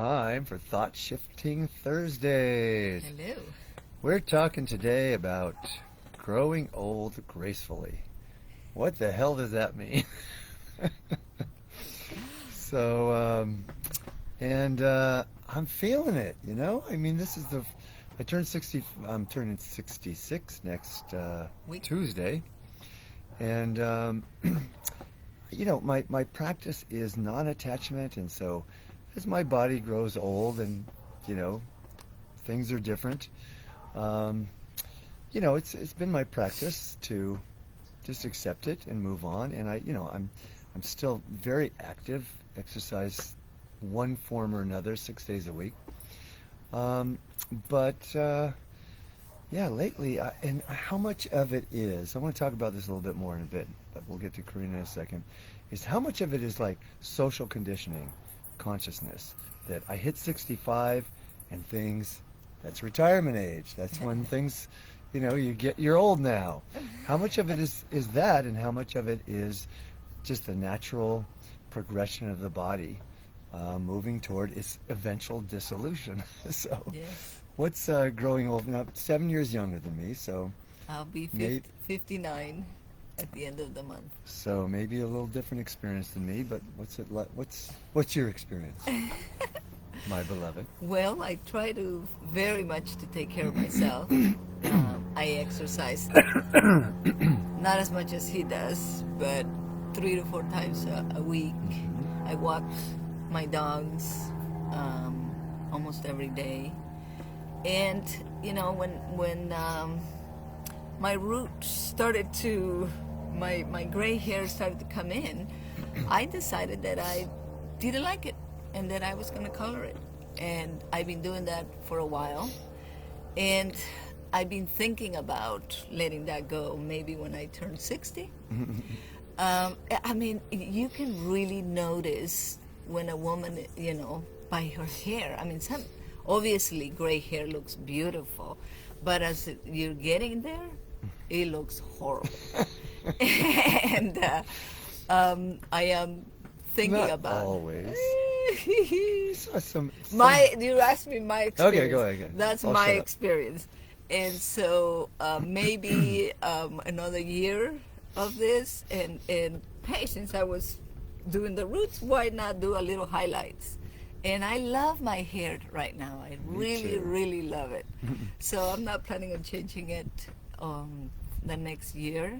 Time for Thought Shifting Thursdays. Hello. We're talking today about growing old gracefully. What the hell does that mean? so, and I'm feeling it, you know? I mean, I turned 60, I'm turning 66 next Week. Tuesday. And, my practice is non attachment. And so as my body grows old and, you know, things are different, um, it's been my practice to just accept it and move on. And I'm still very active, exercise one form or another 6 days a week. Um, but yeah, lately, and how much of it is, I want to talk about this a little bit more in a bit, but we'll get to Karina in a second, is how much of it is like social conditioning, consciousness, that I hit 65 and things, that's retirement age. That's when things, you're old now. How much of it is that, and how much of it is just the natural progression of the body moving toward its eventual dissolution? So, Yes. what's growing old now? 7 years younger than me, so I'll be may, 59 at the end of the month. so maybe a little different experience than me. But what's it like? What's your experience, my beloved? Well, I try to very much to take care of myself. I exercise not as much as he does, but 3 to 4 times a week. Mhm. I walk my dogs almost every day. And when my roots started to my gray hair started to come in, I decided that I didn't like it and that I was going to color it. And I've been doing that for a while. And I've been thinking about letting that go maybe when I turn 60. I mean, you can really notice when a woman, by her hair. I mean, obviously gray hair looks beautiful, but as you're getting there, it looks horrible. And I am thinking Not about always. you asked me my Okay, go experience. ahead. Again. That's I'll my shut up. experience. And so maybe another year of this, and hey, since I was doing the roots, why not do a little highlights? And I love my hair right now. I Me really, too. really love it. So I'm not planning on changing it the next year.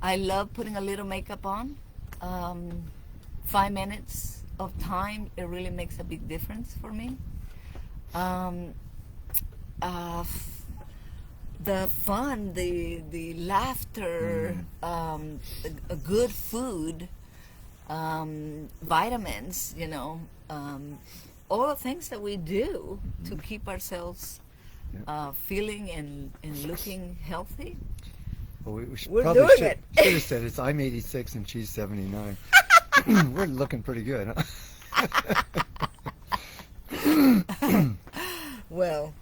I love putting a little makeup on. 5 minutes of time, it really makes a big difference for me. Um, uh, the fun, the laughter, a good food, vitamins, all the things that we do to keep ourselves Yeah. feeling and looking healthy. Well, we should, We're probably doing should have it. said it's I'm 86 and she's 79. We're looking pretty good, huh? Well,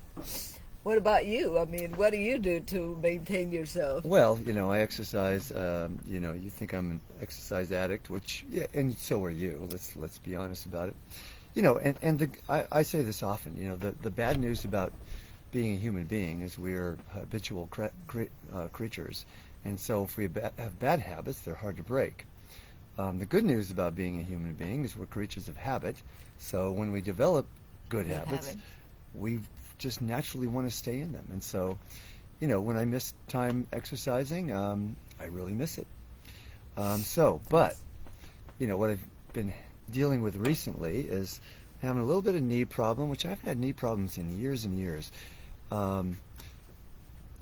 what about you? I mean, what do you do to maintain yourself? Well, I exercise. You think I'm an exercise addict, which, yeah, and so are you. Let's be honest about it. I say this often. The bad news about being a human being is we're habitual creatures, and so if we have bad habits, they're hard to break. The good news about being a human being is we're creatures of habit. So when we develop good Good habits, habit. we just naturally want to stay in them. And so, when I miss time exercising, I really miss it. But Yes. what I've been dealing with recently is having a little bit of knee problem, which I've had knee problems in years and years. Um,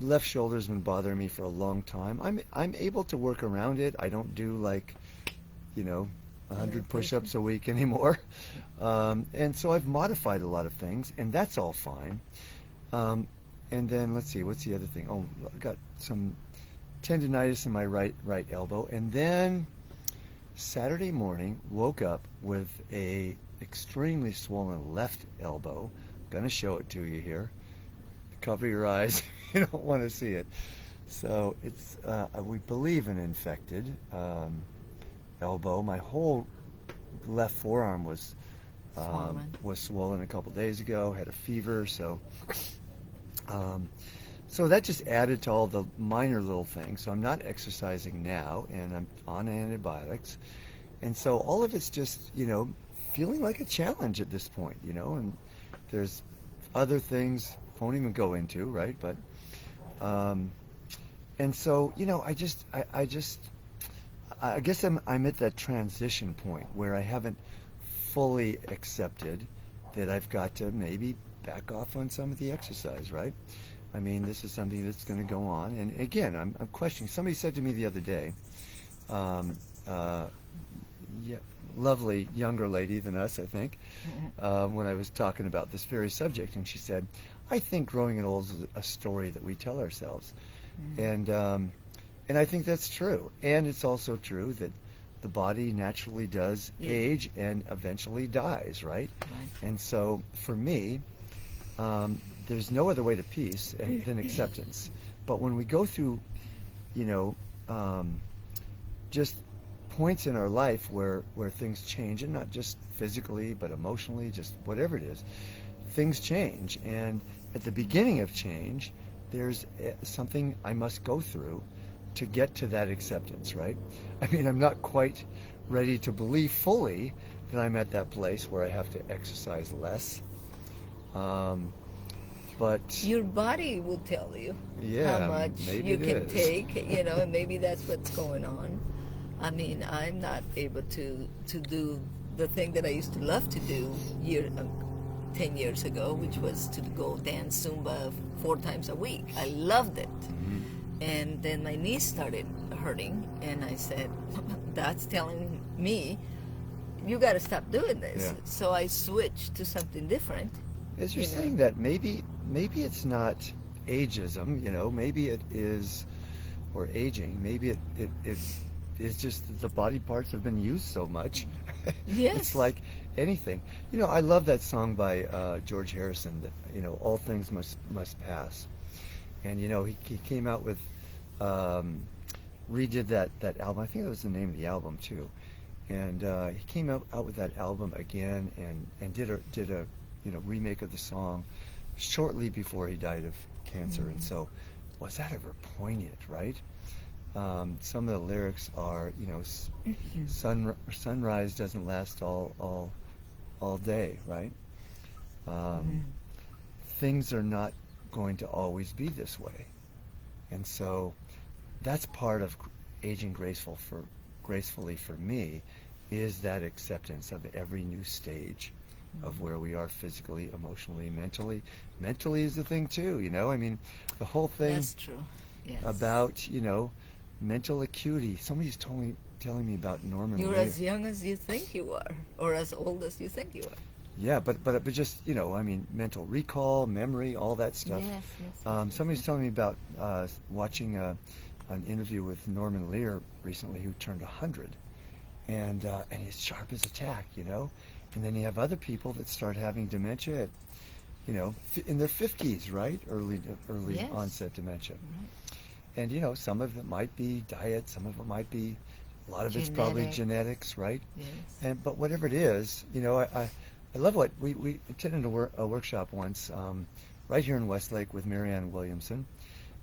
Left shoulder's been bothering me for a long time. I'm able to work around it. I don't do like, you know, Other 100 person. push-ups a week anymore. And so I've modified a lot of things, and that's all fine. Um, and then let's see, what's the other thing? Oh, I got some tendonitis in my right elbow, and then Saturday morning woke up with a extremely swollen left elbow. Gonna show it to you here. Cover your eyes. You don't want to see it. So it's we believe an infected elbow. My whole left forearm was Swollen. Was swollen a couple days ago, had a fever, um, so that just added to all the minor little things. So I'm not exercising now, and I'm on antibiotics, and so all of it's just, feeling like a challenge at this point, and there's other things won't even go into, right? But and so, I guess I'm at that transition point where I haven't fully accepted that I've got to maybe back off on some of the exercise, right? I mean, this is something that's going to go on. And again, I'm questioning. Somebody said to me the other day, yeah, lovely younger lady than us, I think, when I was talking about this very subject, and she said, "I think growing old is a story that we tell ourselves," and I think that's true. And it's also true that the body naturally does age and eventually dies, right? And so for me, there's no other way to peace than acceptance. But when we go through, just points in our life where things change, and not just physically, but emotionally, just whatever it is, things change. And at the beginning of change, there's something I must go through to get to that acceptance, right? I mean, I'm not quite ready to believe fully that I'm at that place where I have to exercise less. But your body will tell you how much maybe you it can is. take, and maybe that's what's going on. I mean, I'm not able to do the thing that I used to love to do 10 years ago, which was to go dance Zumba 4 times a week. I loved it. And then my knees started hurting, and I said, that's telling me, you got to stop doing this. Yeah. So I switched to something different. As you're saying that, maybe it's not ageism, maybe it is, or aging, maybe it is just that the body parts have been used so much. Yes. It's like anything. I love that song by George Harrison, that, all things must pass. And, he came out with, redid that album. I think that was the name of the album, too. And he came out with that album again and did a remake of the song shortly before he died of cancer. And so, was that ever poignant, right? Some of the lyrics are, sunrise doesn't last all day, right? Things are not going to always be this way. And so that's part of aging gracefully for me, is that acceptance of every new stage of where we are physically, emotionally, mentally. Mentally is the thing too, I mean, the whole thing. That's true. Yes. About, mental acuity. Somebody's telling me about Norman You're Lear. as young as you think you are, or as old as you think you are. Yeah, but just, I mean, mental recall, memory, all that stuff. Yes. Somebody's telling me about watching an interview with Norman Lear recently, who turned 100, and he's sharp as a tack, And then you have other people that start having dementia at, in their 50s, right? Early Yes. onset dementia. Right. And, some of it might be diet, some of it might be, a lot of it's probably genetics, right? Yes. But whatever it is, I love what we attended a workshop once, right here in Westlake with Marianne Williamson,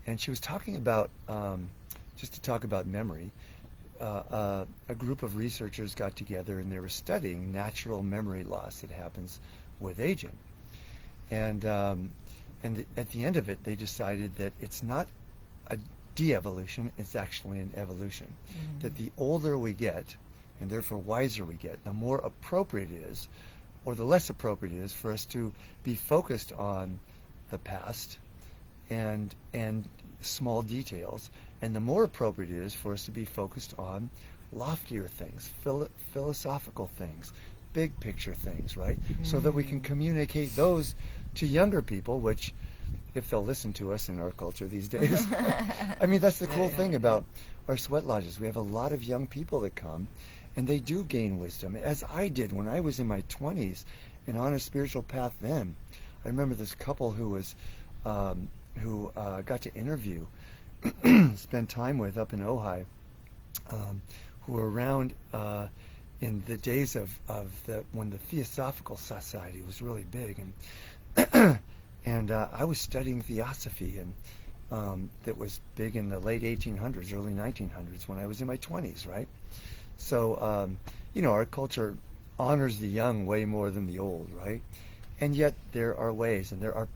and she was talking about, just to talk about memory, a group of researchers got together and they were studying natural memory loss that happens with aging. And at the end of it, they decided that it's not a de-evolution, it's actually an evolution. That the older we get, and therefore wiser we get, the more appropriate it is, or the less appropriate it is, for us to be focused on the past and small details, and the more appropriate it is for us to be focused on loftier things, philosophical things, big picture things, right? So that we can communicate those to younger people, which, if they'll listen to us in our culture these days, I mean, that's the cool thing about our sweat lodges. We have a lot of young people that come, and they do gain wisdom, as I did when I was in my 20s and on a spiritual path then. I remember this couple who was, who got to interview, spend time with up in Ojai, who were around in the days of when the Theosophical Society was really big, and and I was studying Theosophy, and that was big in the late 1800s, early 1900s, when I was in my 20s, right? So, our culture honors the young way more than the old, right? And yet there are ways, and there are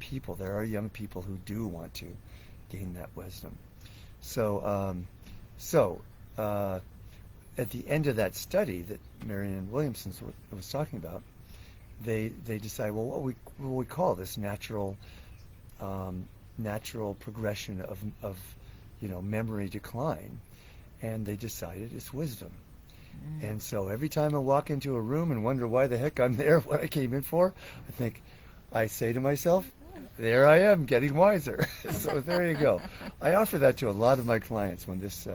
young people who do want to gain that wisdom. So, at the end of that study that Marianne Williamson was talking about, they decide, well, what we call this natural progression of memory decline, and they decided it's wisdom. And so every time I walk into a room and wonder why the heck I'm there, what I came in for, I say to myself, there I am, getting wiser. So there you go. I offer that to a lot of my clients when this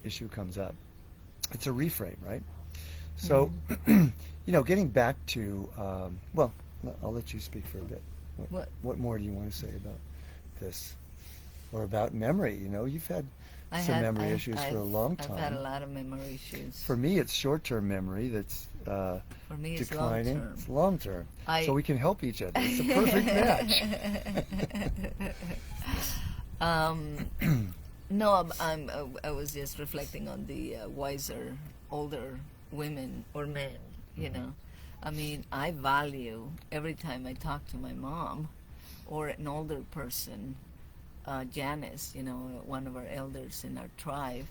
issue comes up. It's a reframe, right? So, getting back to, well, I'll let you speak for a bit. What more do you want to say about this, or about memory? You've had some memory issues for a long time. I've had a lot of memory issues. For me, it's short-term memory that's For me, it's declining. long-term. It's long-term. So we can help each other. It's a perfect match. No, I was just reflecting on the wiser, older women or men, I mean, I value every time I talk to my mom or an older person, Janice, one of our elders in our tribe.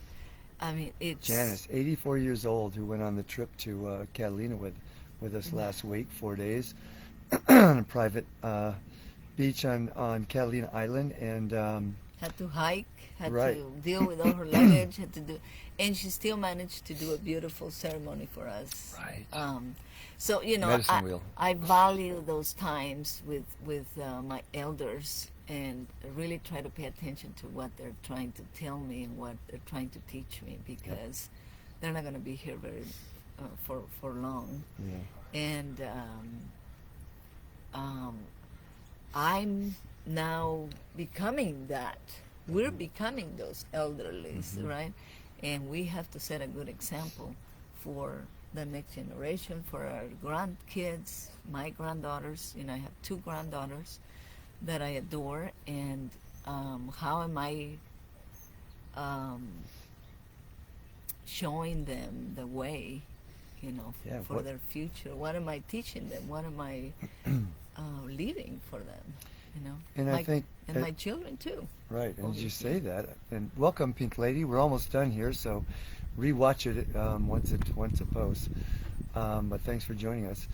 I mean, it's... Janice, 84 years old, who went on the trip to Catalina with us last week, 4 days, on a private beach on Catalina Island, and... had to hike, had right. to deal with all her luggage, and she still managed to do a beautiful ceremony for us. Right. So, Medicine wheel. I value those times with my elders, and really try to pay attention to what they're trying to tell me and what they're trying to teach me, because they're not going to be here very for long. Yeah. And I'm now becoming that. We're becoming those elderlies, right? And we have to set a good example for the next generation, for our grandkids, my granddaughters. I have 2 granddaughters that I adore, and how am I showing them the way, for their future? What am I teaching them? What am I leaving for them? And I think... And my children, too. Right, and as you say that, and welcome, Pink Lady. We're almost done here, so rewatch it once it posts. But thanks for joining us.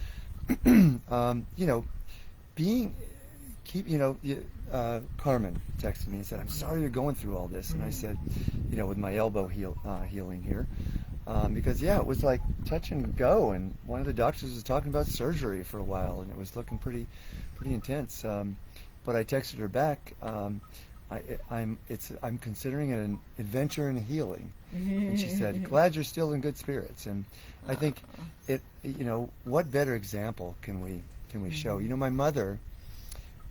Carmen texted me and said, "I'm sorry you're going through all this." And I said, with my elbow healing here, because it was like touch and go, and one of the doctors was talking about surgery for a while, and it was looking pretty intense. But I texted her back. I'm considering it an adventure in healing, and she said, "Glad you're still in good spirits." And I think what better example can we show? My mother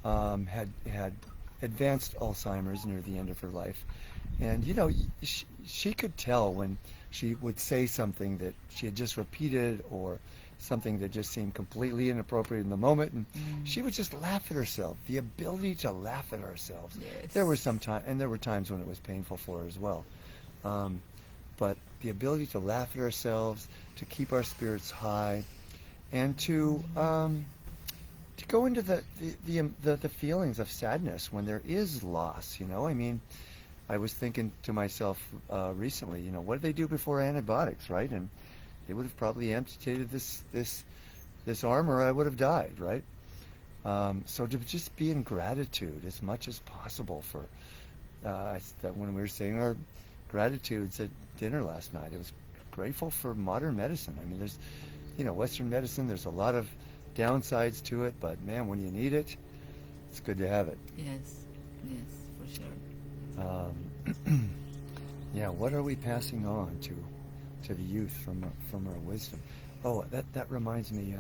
had advanced Alzheimer's near the end of her life, and she could tell when she would say something that she had just repeated, or something that just seemed completely inappropriate in the moment, and she would just laugh at herself. The ability to laugh at ourselves. Yes. There were there were times when it was painful for her as well. But the ability to laugh at ourselves, to keep our spirits high, and to go into the feelings of sadness when there is loss. I mean, I was thinking to myself recently, what did they do before antibiotics, right? And they would have probably amputated this arm, or I would have died, right? So to just be in gratitude as much as possible for that when we were saying our gratitudes at dinner last night, it was grateful for modern medicine. I mean, there's, Western medicine, there's a lot of downsides to it, but man, when you need it, it's good to have it. Yes, for sure. What are we passing on to the youth from our wisdom? Oh, that reminds me.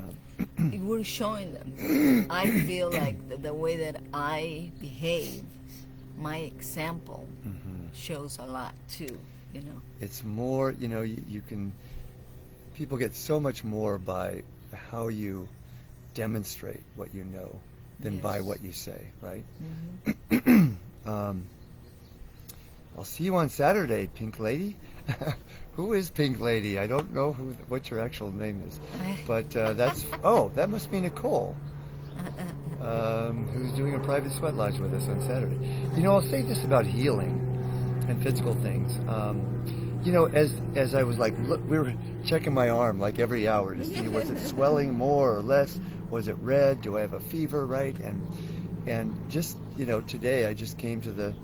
We're showing them. I feel like the way that I behave, my example, shows a lot too. It's more. You can. people get so much more by how you demonstrate what you know than by Yes. what you say, right? Mhm. I'll see you on Saturday, Pink Lady. Who is Pink Lady? I don't know what your actual name is, but that must be Nicole, who's doing a private sweat lodge with us on Saturday. I'll say this about healing and physical things. As I was like, look, we were checking my arm like every hour to see was it swelling more or less, was it red, do I have a fever, right? And just today I just came to the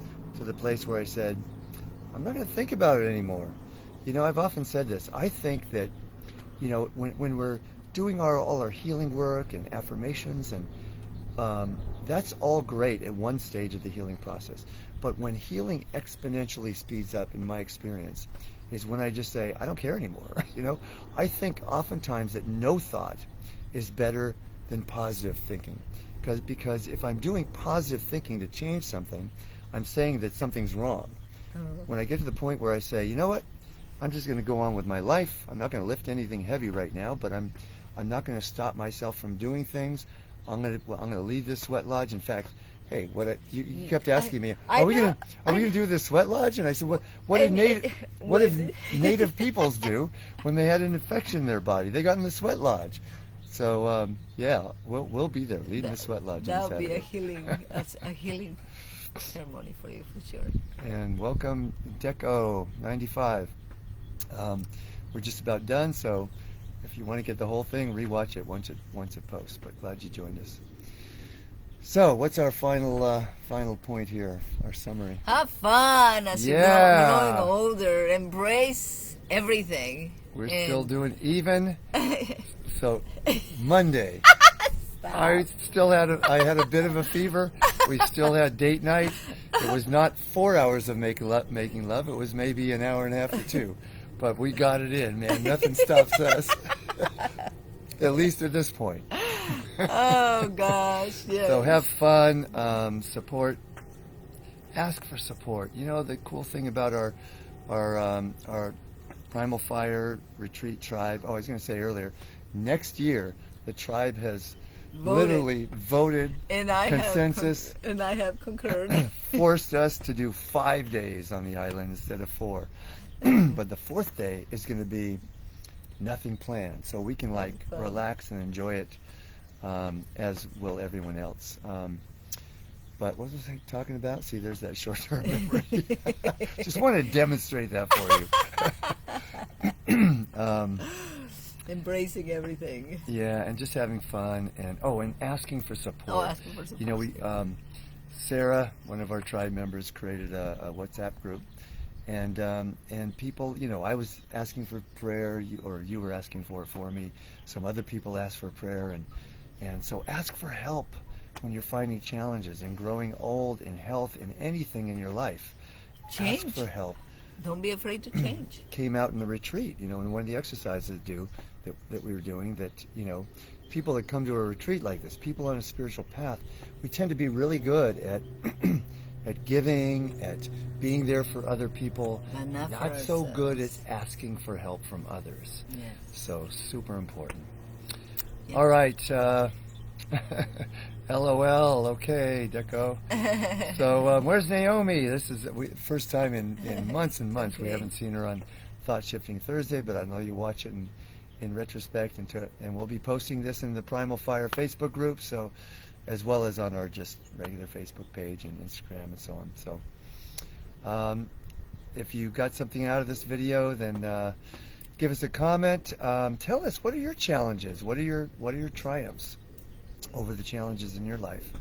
place where I said, I'm not going to think about it anymore. I've often said this. I think that when we're doing all our healing work and affirmations and that's all great at one stage of the healing process. But when healing exponentially speeds up, in my experience, is when I just say, I don't care anymore. I think oftentimes that no thought is better than positive thinking. Because if I'm doing positive thinking to change something, I'm saying that something's wrong. When I get to the point where I say, you know what, I'm just going to go on with my life. I'm not going to lift anything heavy right now, but I'm not going to stop myself from doing things. I'm going to leave this sweat lodge. In fact, hey, you kept asking me, are we going to do this sweat lodge? And I said, what did native peoples do when they had an infection in their body? They got in the sweat lodge. So we'll be there leading the sweat lodge. That'll be a healing ceremony for you for sure. And welcome Deco 95. We're just about done, so if you want to get the whole thing, rewatch it once it posts. But glad you joined us. So, what's our final point here? Our summary. Have fun as you're growing older. Embrace everything. We're still doing even. So Monday, I had a bit of a fever. We still had date night. It was not 4 hours of making love. It was maybe an hour and a half or two. But we got it in, man. Nothing stops us. At least at this point. Oh gosh, yes. So have fun, support. Ask for support. The cool thing about our Primal Fire Retreat Tribe. Oh, I was going to say earlier, next year the tribe has literally voted consensus, and I have concurred. Forced us to do 5 days on the island instead of 4. But the 4th day is going to be nothing planned, so we can relax and enjoy it, as will everyone else. But what was I talking about? See, there's that short-term memory. Just want to demonstrate that for you. Embracing everything. Yeah, and just having fun, and asking for support. Oh, asking for support. Sarah, one of our tribe members, created a WhatsApp group, and people, I was asking for prayer, or you were asking for it for me. Some other people asked for prayer, and so ask for help when you're finding challenges and growing old in health in anything in your life. Change. Ask for help. Don't be afraid to change. Came out in the retreat, in one of the exercises that we were doing, that people that come to a retreat like this, people on a spiritual path, we tend to be really good at at giving, at being there for other people, not so good at asking for help from others. Yes. So super important. Yes. All right. LOL. Okay, Deco. So where's Naomi? This is first time in months and months. Okay. We haven't seen her on Thought Shifting Thursday, but I know you watch it in retrospect, and we'll be posting this in the Primal Fire Facebook group, so as well as on our just regular Facebook page and Instagram and so on. So if you got something out of this video, then give us a comment. Tell us, what are your challenges? What are your triumphs over the challenges in your life?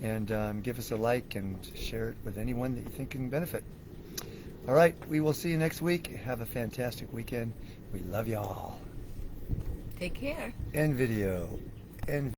And give us a like and share it with anyone that you think can benefit. All right, we will see you next week. Have a fantastic weekend. We love y'all. Take care. End video. End